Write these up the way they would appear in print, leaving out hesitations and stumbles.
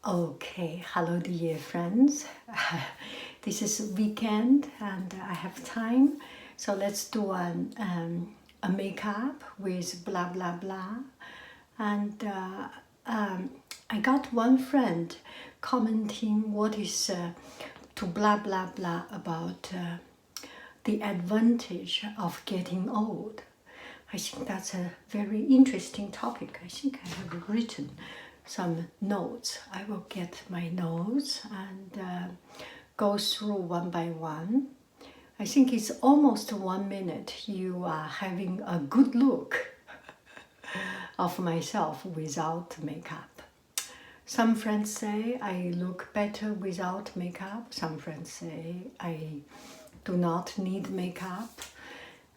Okay, hello dear friends. This is weekend and I have time, so let's do a makeup with blah blah blah. And I got one friend commenting what is to blah blah blah about the advantage of getting old. I think that's a very interesting topic. I think I have written some notes. I will get my notes and go through one by one. I think it's almost 1 minute. You are having a good look of myself without makeup. Some friends say I look better without makeup. Some friends say I do not need makeup.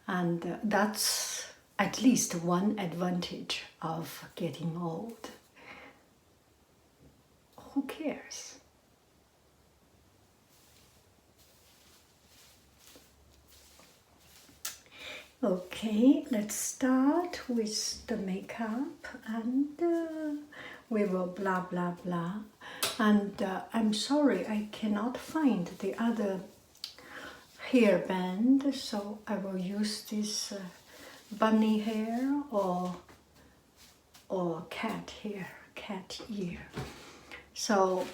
And that's at least one advantage of getting old. Who cares? Okay, let's start with the makeup and we will blah blah blah. And I'm sorry, I cannot find the other hairband, so I will use this bunny hair or cat hair, cat ear. So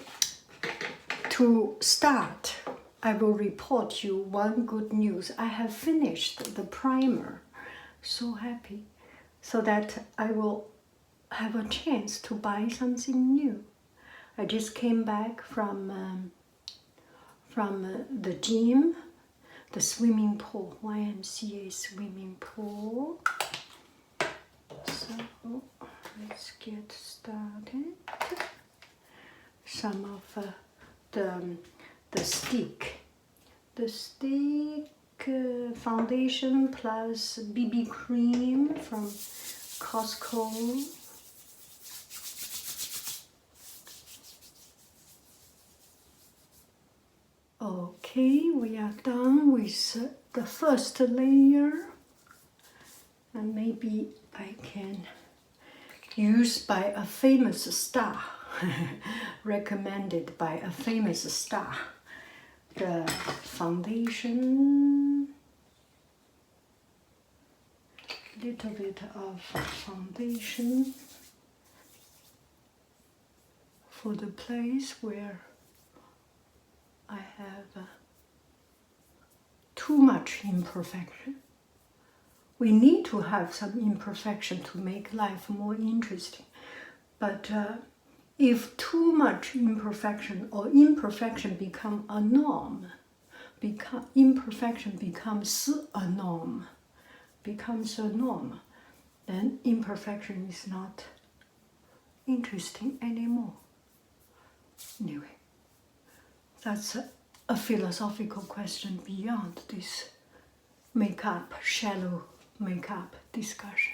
to start, I will report you one good news. I have finished the primer. So happy. So that I will have a chance to buy something new. I just came back from the gym, the swimming pool, YMCA swimming pool. So let's get started. Some of the stick foundation plus BB cream from Costco. Okay, we are done with the first layer, and maybe I can use by a famous star, recommended by a famous star, the foundation, little bit of foundation for the place where I have too much imperfection. We need to have some imperfection to make life more interesting. But if too much imperfection or imperfection become a norm, imperfection becomes a norm, then imperfection is not interesting anymore. Anyway, that's a philosophical question beyond this shallow makeup discussion.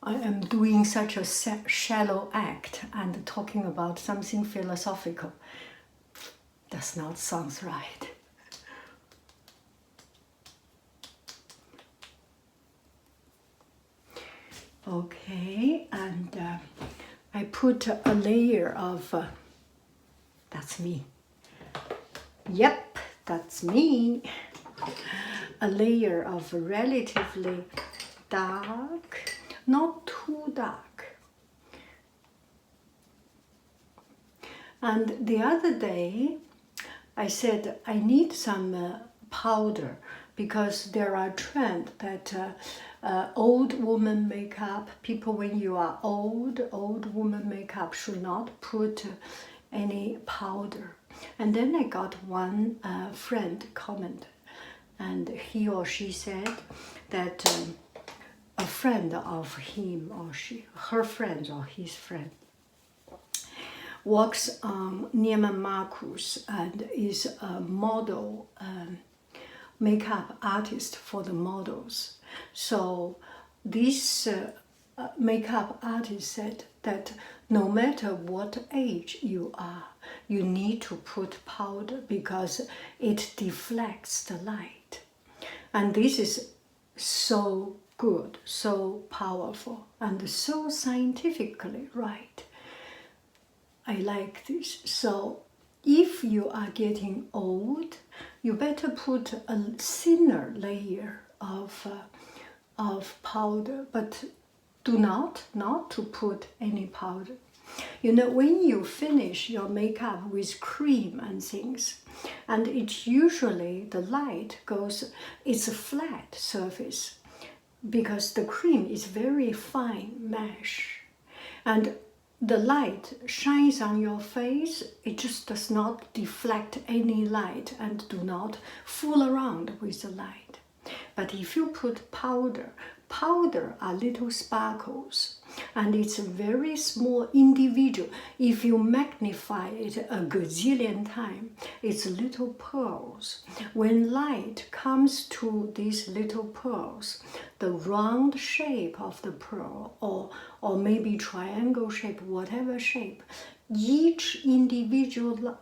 I am doing such a shallow act and talking about something philosophical. Does not sound right. Okay, and I put a layer of, that's me. Yep, that's me. A layer of relatively dark, not too dark. And the other day, I said I need some powder because there are trends that old woman makeup, people when you are old woman makeup should not put any powder. And then I got one friend comment, and he or she said that a friend of him or her friend or his friend, works on Neiman Marcus and is a model makeup artist for the models. So this makeup artist said that no matter what age you are, you need to put powder because it deflects the light. And this is so good, so powerful, and so scientifically right. I like this. So if you are getting old, you better put a thinner layer of powder, but do not to put any powder. You know, when you finish your makeup with cream and things, and it usually the light goes, it's a flat surface because the cream is very fine mesh, and the light shines on your face, it just does not deflect any light and do not fool around with the light. But if you put powder are little sparkles, and it's a very small individual. If you magnify it a gazillion times, it's little pearls. When light comes to these little pearls, the round shape of the pearl, or maybe triangle shape, whatever shape, each individual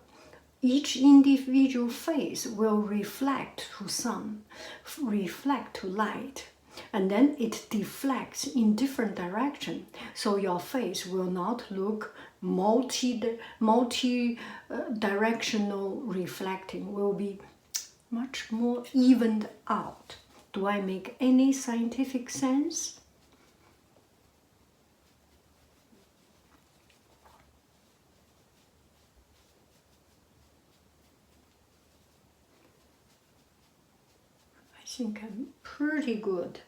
face will reflect to sun, reflect to light, and then it deflects in different direction. So your face will not look multi-directional reflecting, will be much more evened out. Do I make any scientific sense? I think I'm pretty good,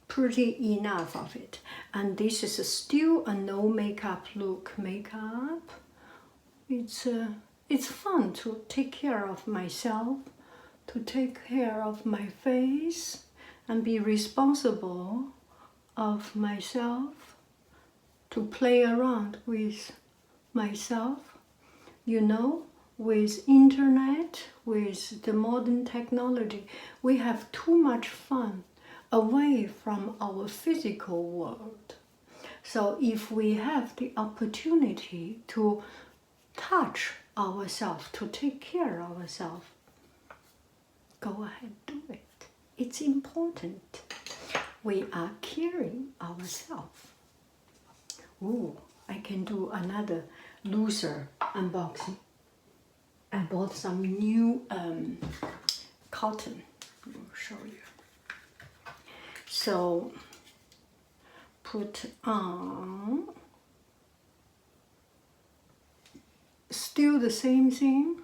pretty enough of it. And this is still a no makeup look makeup. It's fun to take care of myself, to take care of my face, and be responsible of myself, to play around with myself. You know, with internet, with the modern technology, we have too much fun away from our physical world. So if we have the opportunity to touch ourselves, to take care of ourselves, go ahead, do it. It's important. We are caring ourselves. Ooh, I can do another looser unboxing. I bought some new cotton. I'll show you. So put on, still the same thing.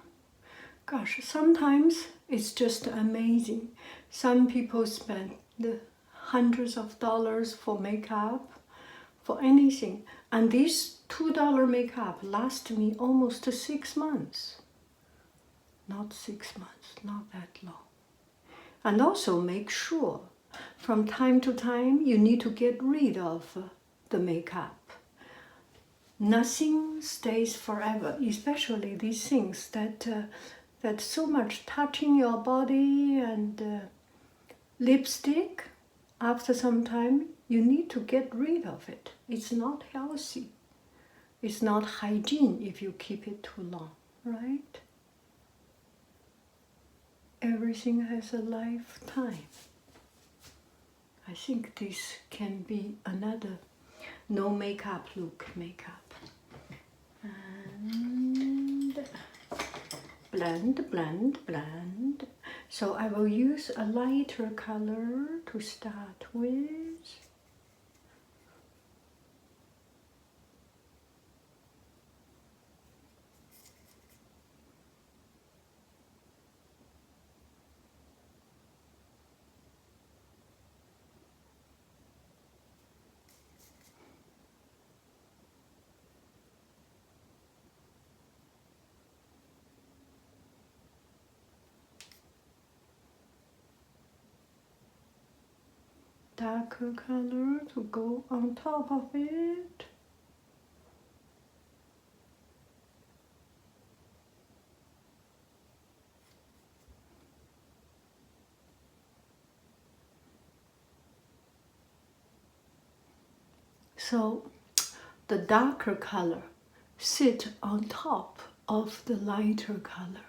Gosh, sometimes it's just amazing. Some people spend the hundreds of dollars for makeup, for anything. And this $2 makeup lasts me almost 6 months. Not 6 months, not that long. And also make sure from time to time you need to get rid of the makeup. Nothing stays forever, especially these things that so much touching your body, and lipstick. After some time, you need to get rid of it. It's not healthy. It's not hygiene if you keep it too long, right? Everything has a lifetime. I think this can be another no makeup look makeup. And blend, blend, blend. So I will use a lighter color to start with. Darker color to go on top of it. So the darker color sit on top of the lighter color,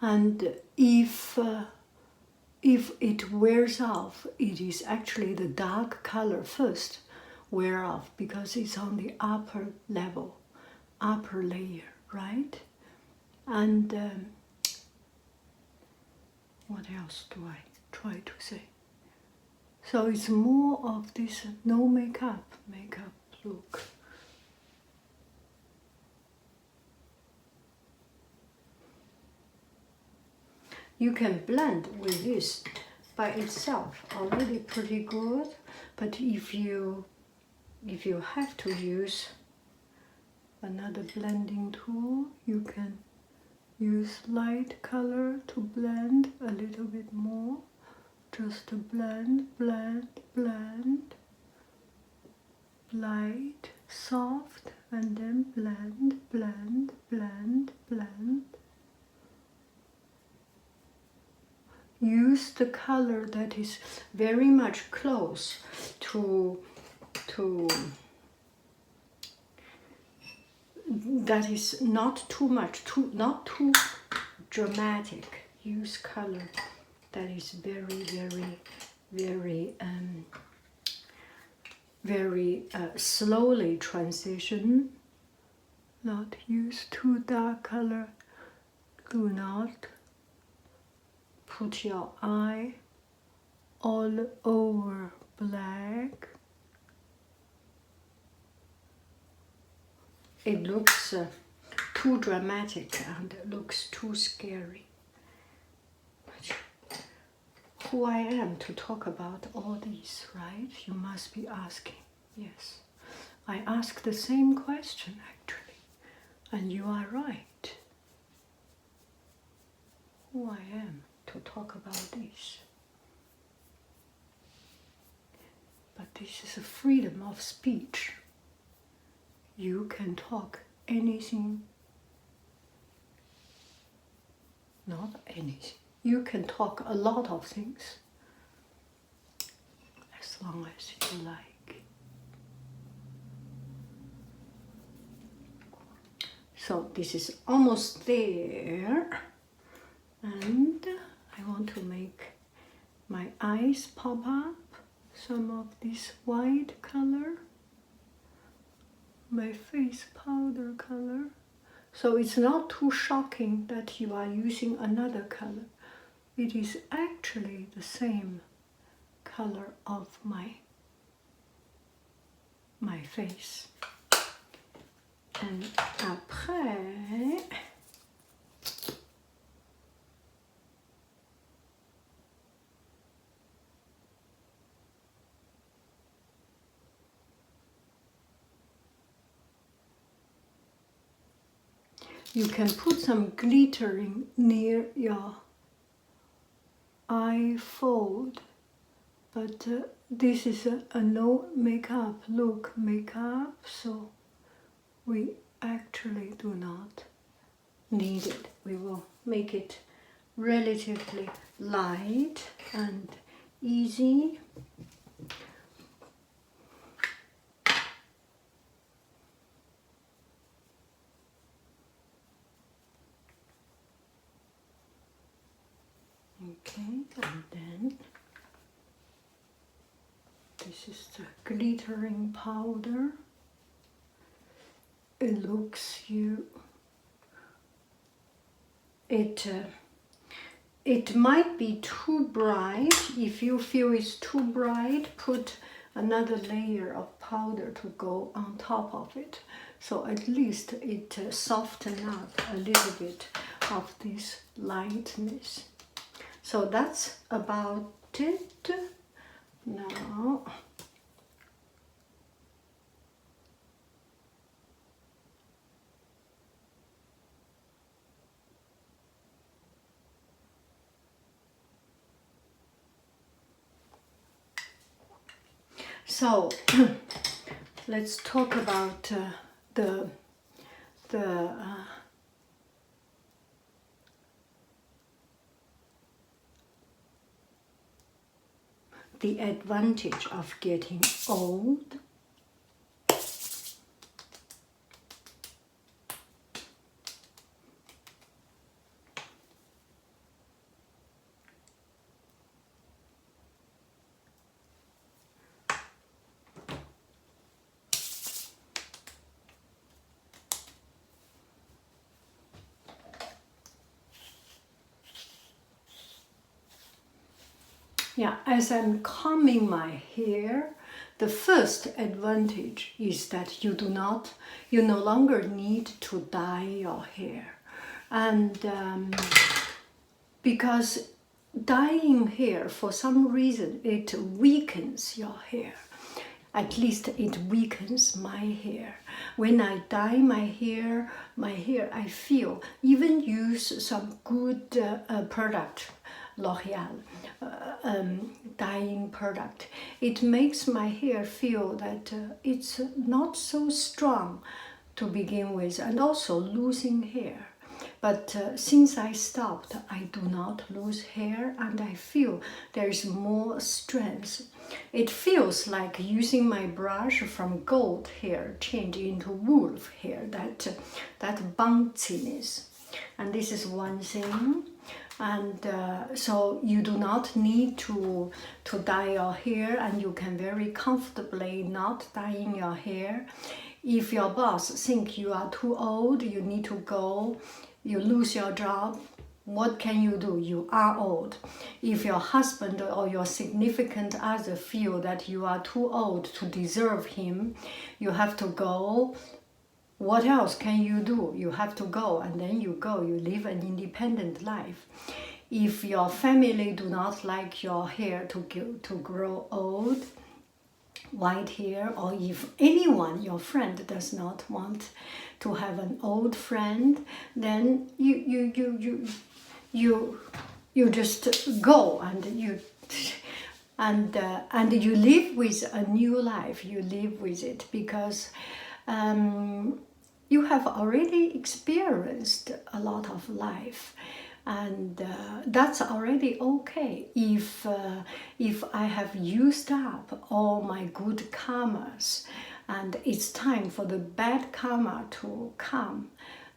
and if it wears off, it is actually the dark color first wear off because it's on the upper level, upper layer, right? And what else do I try to say? So it's more of this no makeup look. You can blend with this by itself, already pretty good. But if you have to use another blending tool, you can use light color to blend a little bit more. Just to blend, blend, blend. Light, soft, and then blend, blend, blend, blend. Use the color that is very much close to that is not too much, not too dramatic. Use color that is very, very, very, very slowly transition. Not use too dark color. Do not put your eye all over black. It looks too dramatic and it looks too scary. But who I am to talk about all these, right? You must be asking. Yes, I ask the same question actually, and you are right. Who I am to talk about this. But this is a freedom of speech. You can talk anything, not anything. You can talk a lot of things as long as you like. So this is almost there, and I want to make my eyes pop up, some of this white color, my face powder color. So it's not too shocking that you are using another color. It is actually the same color of my face. And après, you can put some glittering near your eye fold, but this is a no makeup look makeup, so we actually do not need it. We will make it relatively light and easy. Okay, and then this is the glittering powder. It looks it might be too bright. If you feel it's too bright, put another layer of powder to go on top of it. So at least it softens up a little bit of this lightness. So that's about it. Now, so let's talk about the advantage of getting old. Yeah, as I'm combing my hair, the first advantage is that you no longer need to dye your hair. And because dyeing hair, for some reason, it weakens your hair. At least it weakens my hair. When I dye my hair, I feel, even use some good product, L'Oreal dyeing product, it makes my hair feel that it's not so strong to begin with, and also losing hair. But since I stopped, I do not lose hair, and I feel there's more strength. It feels like using my brush from goat hair change into wolf hair, that bounciness. And this is one thing. And so you do not need to dye your hair, and you can very comfortably not dyeing your hair. If your boss think you are too old, you need to go, you lose your job, what can you do? You are old. If your husband or your significant other feel that you are too old to deserve him, you have to go. What else can you do? You have to go, and then you go. You live an independent life. If your family do not like your hair to grow old, white hair, or if anyone, your friend, does not want to have an old friend, then you just go, and you live with a new life. You live with it because you have already experienced a lot of life, and that's already okay. If I have used up all my good karmas, and it's time for the bad karma to come,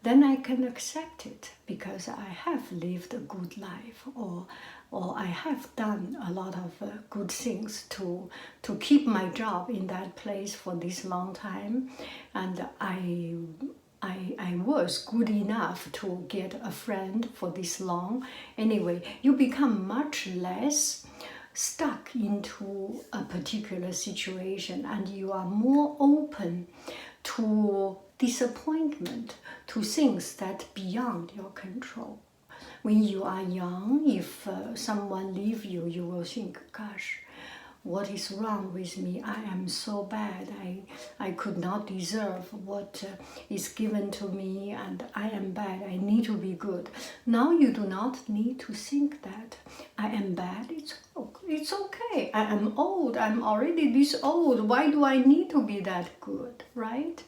then I can accept it because I have lived a good life, or I have done a lot of good things to keep my job in that place for this long time, and I was good enough to get a friend for this long. Anyway, you become much less stuck into a particular situation, and you are more open to disappointment, to things that beyond your control. When you are young, if someone leaves you, you will think, gosh, what is wrong with me? I am so bad. I could not deserve what is given to me, and I am bad. I need to be good. Now you do not need to think that. I am bad. It's okay. I am old. I'm already this old. Why do I need to be that good, right?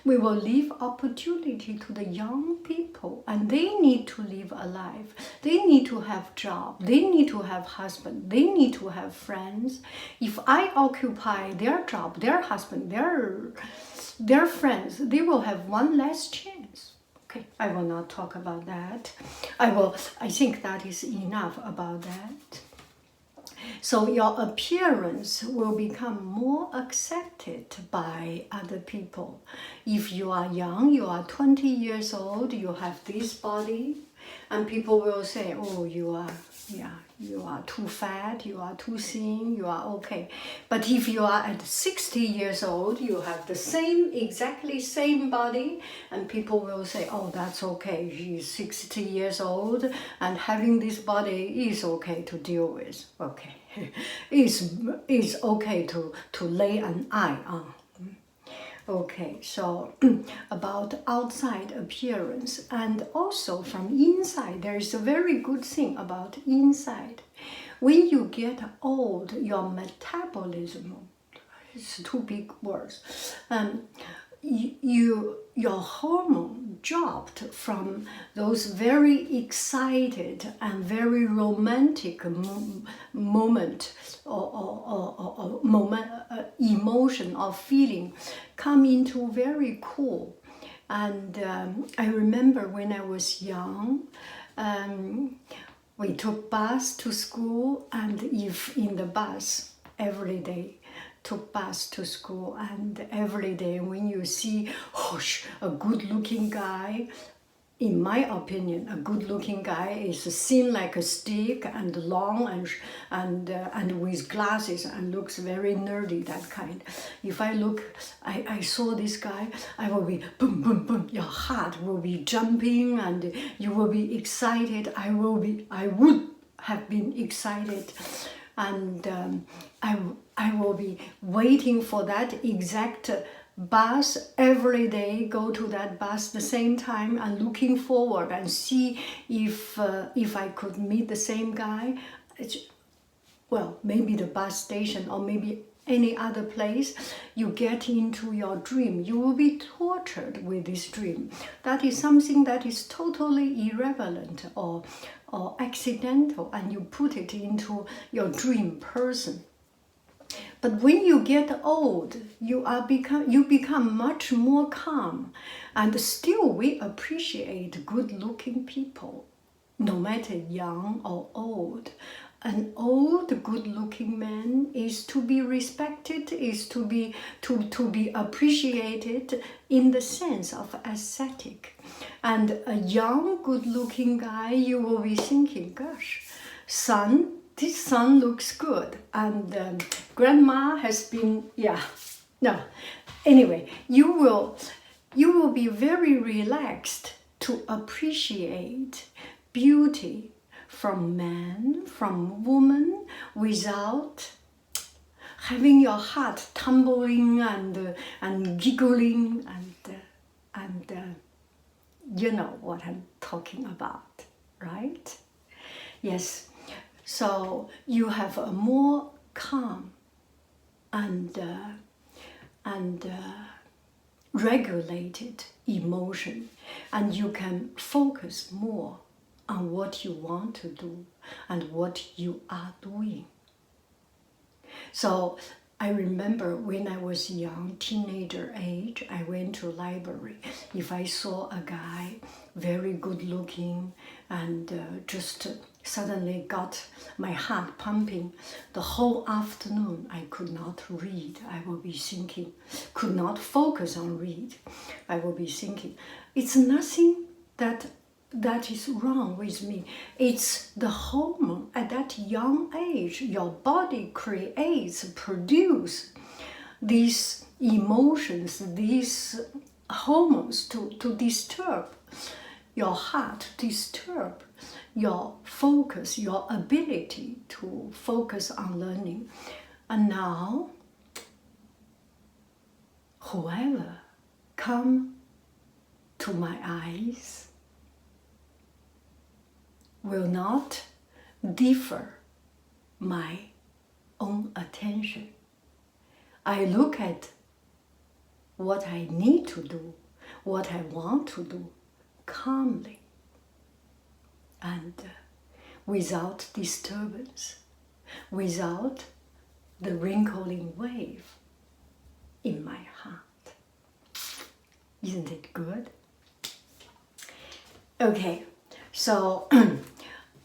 We will leave opportunity to the young people, and they need to live a life. They need to have job. They need to have husband. They need to have friends. If I occupy their job, their husband, their friends, they will have one less chance. Okay, I will not talk about that. I think that is enough about that. So your appearance will become more accepted by other people. If you are young, you are 20 years old, you have this body, and people will say, oh, you are too fat, you are too thin, you are okay. But if you are at 60 years old, you have the exactly same body, and people will say, oh, that's okay, she's 60 years old, and having this body is okay to deal with. Okay, is okay to lay an eye on. Okay, so about outside appearance, and also from inside, there is a very good thing about inside. When you get old, your metabolism, it's two big words, your hormone dropped from those very excited and very romantic moment or emotion or feeling, come into very cool. And I remember when I was young, we took bus to school, and if in the bus every day, took bus to school, and every day when you see a good looking guy, in my opinion, a good-looking guy is thin like a stick and long and with glasses and looks very nerdy, that kind. If I saw this guy, I will be boom, boom, boom. Your heart will be jumping and you will be excited. I would have been excited, and I will be waiting for that exact bus every day, go to that bus the same time and looking forward and see if I could meet the same guy. Well, maybe the bus station or maybe any other place. You get into your dream, you will be tortured with this dream. That is something that is totally irrelevant or accidental, and you put it into your dream person. But when you get old, you become much more calm, and still we appreciate good-looking people, no matter young or old. An old, good-looking man is to be respected, is to be appreciated in the sense of aesthetic. And a young, good-looking guy, you will be thinking, gosh, this son looks good, and grandma has been, Anyway, you will be very relaxed to appreciate beauty from man, from woman, without having your heart tumbling and giggling and you know what I'm talking about, right? Yes. So you have a more calm and regulated emotion, and you can focus more on what you want to do and what you are doing. So I remember when I was young, teenager age, I went to library. If I saw a guy very good looking and just suddenly got my heart pumping, the whole afternoon I could not read. I will be thinking, could not focus on read. I will be thinking, it's nothing that is wrong with me. It's the hormone at that young age. Your body produce these emotions, these hormones to disturb your heart, disturb your focus, your ability to focus on learning. And now, whoever come to my eyes will not differ my own attention. I look at what I need to do, what I want to do, calmly and without disturbance, without the wrinkling wave in my heart. Isn't it good? Okay, so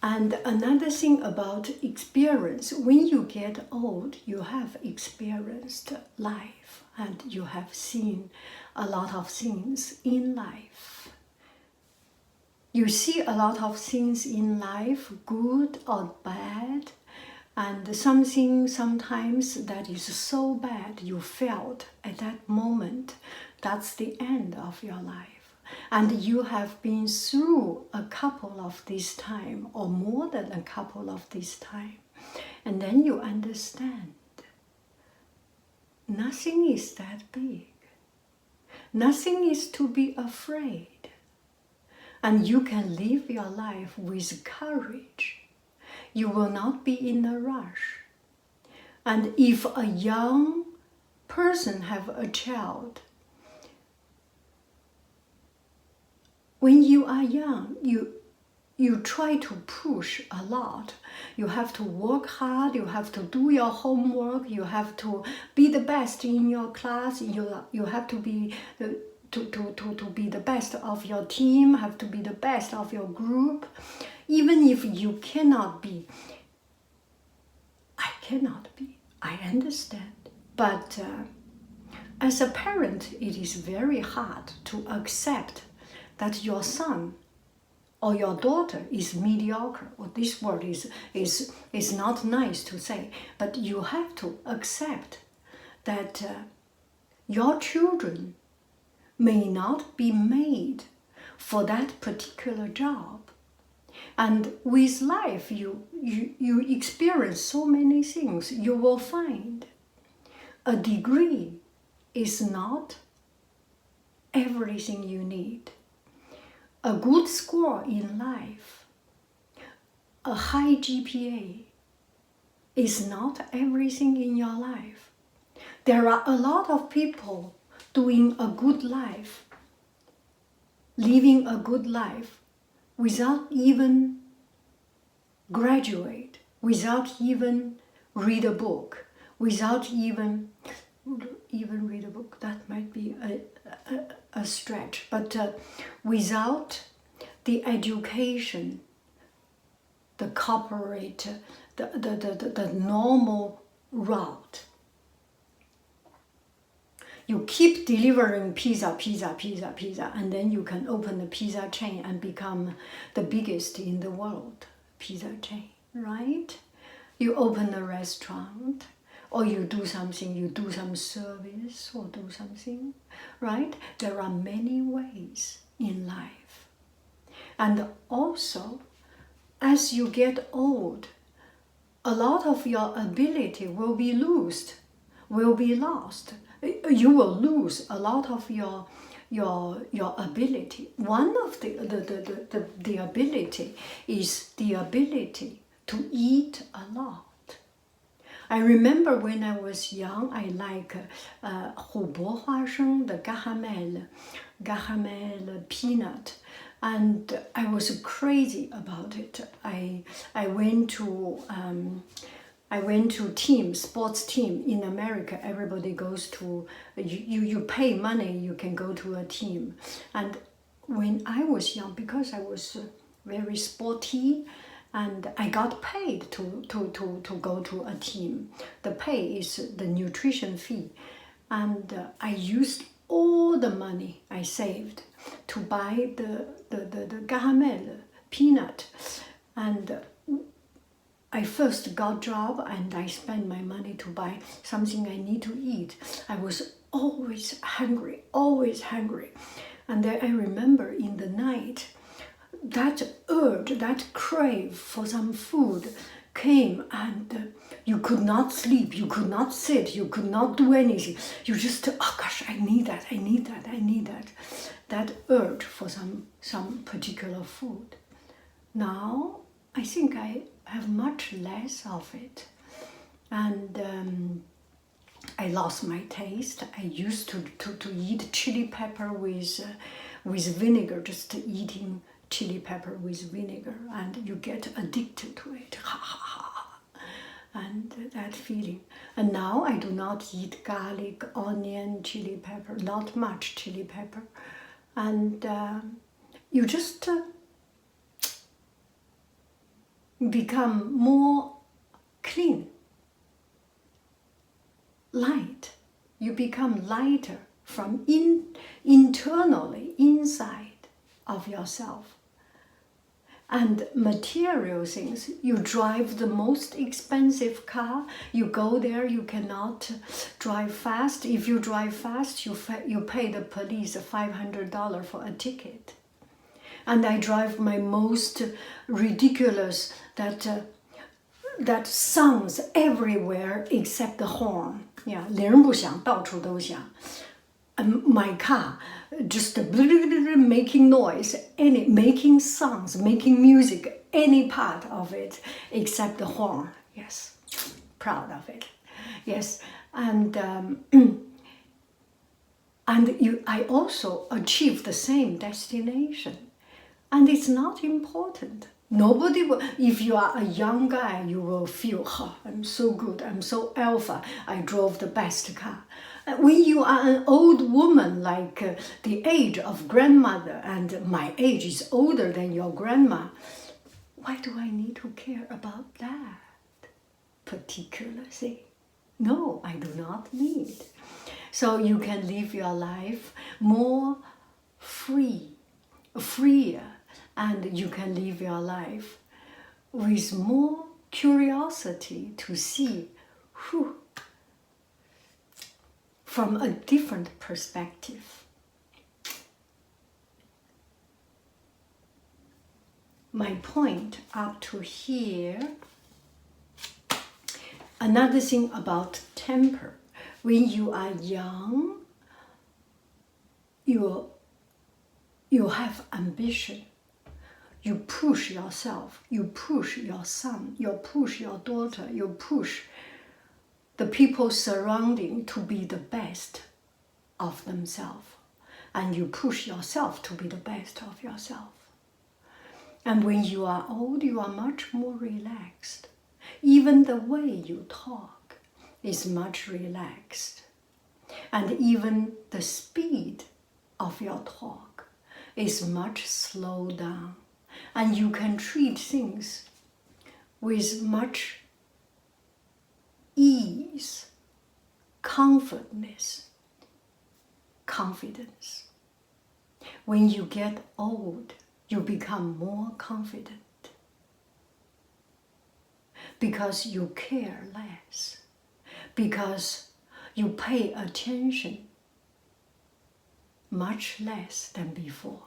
and another thing about experience, when you get old, you have experienced life and you have seen a lot of things in life. You see a lot of things in life, good or bad, and something sometimes that is so bad you felt at that moment, that's the end of your life. And you have been through a couple of this time, or more than a couple of this time. And then you understand, nothing is that big. Nothing is to be afraid. And you can live your life with courage. You will not be in a rush. And if a young person have a child, when you are young, you try to push a lot. You have to work hard, you have to do your homework, you have to be the best in your class, you have to be the best of your team, have to be the best of your group. Even if you cannot be, I cannot be, I understand. But as a parent, it is very hard to accept that your son or your daughter is mediocre, or this word is not nice to say, but you have to accept that your children may not be made for that particular job. And with life, you experience so many things. You will find a degree is not everything you need. A good score in life, a high GPA, is not everything in your life. There are a lot of people doing a good life, living a good life, without even graduate, without even read a book, without even read a book. That might be a stretch, but without the education, the corporate, the normal route. You keep delivering pizza, and then you can open a pizza chain and become the biggest in the world pizza chain, right? You open a restaurant, or you do something, you do some service or do something, right? There are many ways in life. And also, as you get old, a lot of your ability will be lost. You will lose a lot of your ability. One of the ability is the ability to eat a lot. I remember when I was young, I like 琥珀花生, the caramel peanut, and I was crazy about it. I went to sports team in America. Everybody goes to, you pay money, you can go to a team. And when I was young, because I was very sporty, and I got paid to go to a team. The pay is the nutrition fee. And I used all the money I saved to buy the caramel peanut. And I first got job and I spent my money to buy something I need to eat. I was always hungry. And then I remember in the night, that urge, that crave for some food came, and you could not sleep, you could not sit, you could not do anything. You just, oh gosh, I need that. That urge for some particular food. Now, I think I have much less of it. And I lost my taste. I used to eat chili pepper with vinegar, just eating chili pepper with vinegar, and you get addicted to it. And that feeling. And now I do not eat garlic, onion, chili pepper, not much chili pepper. And you just become more clean, light. You become lighter from internally, inside of yourself. And material things, you drive the most expensive car, you go there, you cannot drive fast. If you drive fast, you pay the police $500 for a ticket. And I drive my most ridiculous, that sounds everywhere except the horn. Yeah, 铃儿不响，到处都响。My car just making noise, making sounds, making music, any part of it except the horn. Yes, proud of it. Yes, and I also achieved the same destination, and it's not important. Nobody will, if you are a young guy, you will feel, oh, I'm so good, I'm so alpha, I drove the best car. When you are an old woman, like the age of grandmother, and my age is older than your grandma, why do I need to care about that particular thing? No, I do not need. So you can live your life more free, freer, and you can live your life with more curiosity to see who from a different perspective. My point up to here. Another thing about temper. When you are young, you have ambition. You push yourself, you push your son, you push your daughter, you push the people surrounding to be the best of themselves. And you push yourself to be the best of yourself. And when you are old, you are much more relaxed. Even the way you talk is much relaxed. And even the speed of your talk is much slowed down. And you can treat things with much ease, confidence. When you get old, you become more confident because you care less, because you pay attention much less than before.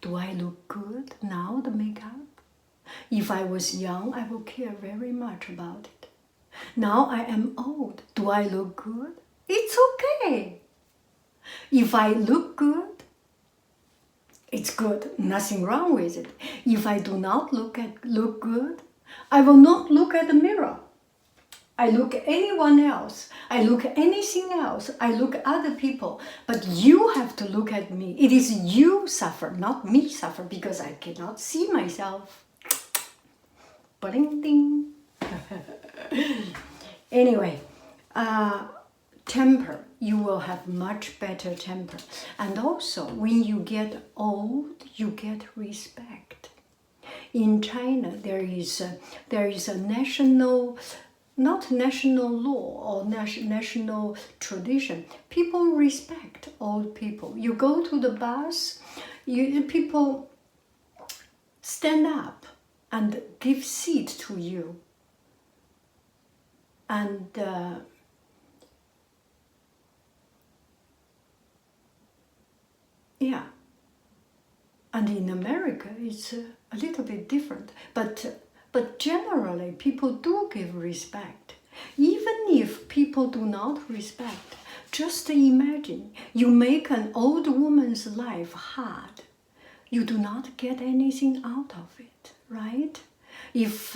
Do I look good now, the makeup? If I was young, I would care very much about it. Now I am old. Do I look good? It's okay. If I look good, it's good. Nothing wrong with it. If I do not look good, I will not look at the mirror. I look at anyone else. I look at anything else. I look at other people. But you have to look at me. It is you suffer, not me suffer, because I cannot see myself. Bling ding. Anyway, temper. You will have much better temper. And also, when you get old, you get respect. In China, there is a national, not national law or national tradition. People respect old people. You go to the bus, people stand up and give seat to you. And yeah. And in America, it's a little bit different. But generally, people do give respect. Even if people do not respect, just imagine you make an old woman's life hard. You do not get anything out of it, right? If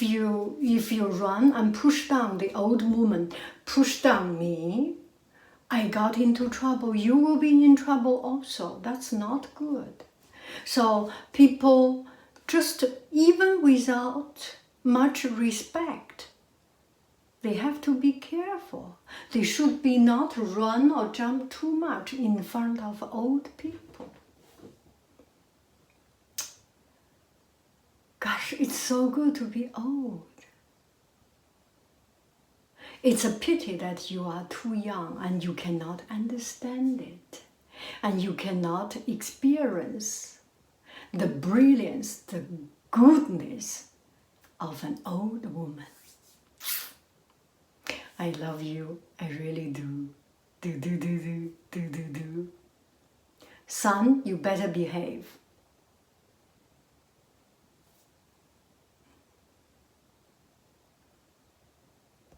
you run and push down the old woman, push down me, I got into trouble, you will be in trouble also. That's not good. So people just, even without much respect, they have to be careful. They should be not run or jump too much in front of old people. Gosh, it's so good to be old. It's a pity that you are too young and you cannot understand it. And you cannot experience the brilliance, the goodness of an old woman. I love you. I really do. Do. Son, you better behave.